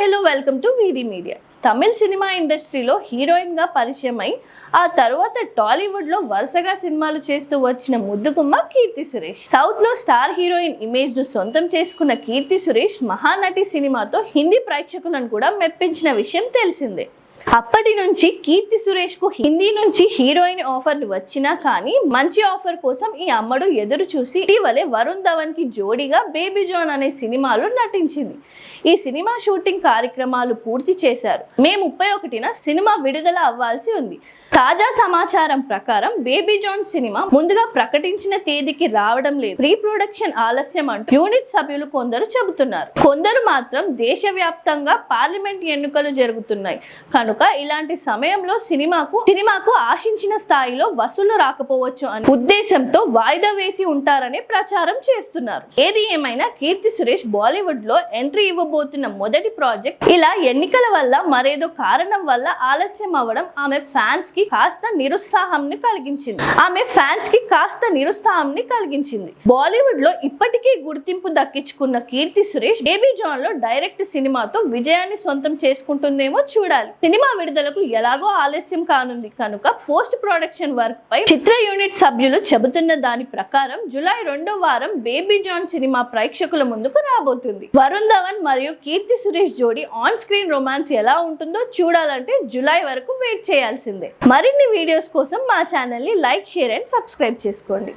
Hello welcome to వీడి media. తమిళ cinema ఇండస్ట్రీలో హీరోయిన్గా పరిచయమై ఆ తర్వాత టాలీవుడ్లో వరుసగా సినిమాలు చేస్తూ వచ్చిన ముద్దుగుమ్మ కీర్తి సురేష్. సౌత్లో స్టార్ హీరోయిన్ ఇమేజ్ను సొంతం చేసుకున్న కీర్తి సురేష్ మహానటి సినిమాతో హిందీ ప్రేక్షకులను కూడా మెప్పించిన విషయం తెలిసిందే. అప్పటి నుంచి కీర్తి సురేష్ కు హిందీ నుంచి హీరోయిన్ ఆఫర్లు వచ్చినా కానీ మంచి ఆఫర్ కోసం ఈ అమ్మడు ఎదురు చూసి ఇటీవలే వరుణ్ ధవన్ కి జోడీగా బేబీ జాన్ అనే సినిమాలో నటించింది. ఈ సినిమా షూటింగ్ కార్యక్రమాలు పూర్తి చేశారు. మే 31న సినిమా విడుదల అవ్వాల్సి ఉంది. తాజా సమాచారం ప్రకారం బేబీ జాన్ సినిమా ముందుగా ప్రకటించిన తేదీకి రావడం లేదు, ప్రీ ప్రొడక్షన్ ఆలస్యం అంటూ యూనిట్ సభ్యులు కొందరు చెబుతున్నారు. కొందరు మాత్రం దేశవ్యాప్తంగా పార్లమెంట్ ఎన్నికలు జరుగుతున్నాయి కనుక ఇలాంటి సమయంలో సినిమాకు ఆశించిన స్థాయిలో వసూలు రాకపోవచ్చు అనే ఉద్దేశంతో వాయిదా వేసి ఉంటారనే ప్రచారం చేస్తున్నారు. ఏది ఏమైనా కీర్తి సురేష్ బాలీవుడ్ లో ఎంట్రీ ఇవ్వబోతున్న మొదటి ప్రాజెక్ట్ ఇలా ఎన్నికల వల్ల మరేదో కారణం వల్ల ఆలస్యం అవ్వడం ఆమె ఫ్యాన్స్ కి కాస్త నిరుత్సాహాన్ని కలిగించింది. బాలీవుడ్ లో ఇప్పటికే గుర్తింపు దక్కించుకున్న కీర్తి సురేష్ బేబీ జాన్ లో డైరెక్ట్ సినిమాతో విజయాన్ని సొంతం చేసుకుంటుందేమో చూడాలి. సినిమా విడుదలకు ఎలాగో ఆలస్యం కానుంది కనుక పోస్ట్ ప్రొడక్షన్ వర్క్ పై చిత్ర యూనిట్ సభ్యులు చెబుతున్న దాని ప్రకారం జూలై 2వ వారం బేబీ జాన్ సినిమా ప్రేక్షకుల ముందుకు రాబోతుంది. వరుణ్ ధవన్ మరియు కీర్తి సురేష్ జోడీ ఆన్ స్క్రీన్ రొమాన్స్ ఎలా ఉంటుందో చూడాలంటే జూలై వరకు వెయిట్ చేయాల్సిందే. మరిన్ని వీడియోస్ కోసం మా ఛానల్ ని లైక్, షేర్ అండ్ సబ్స్క్రైబ్ చేసుకోండి.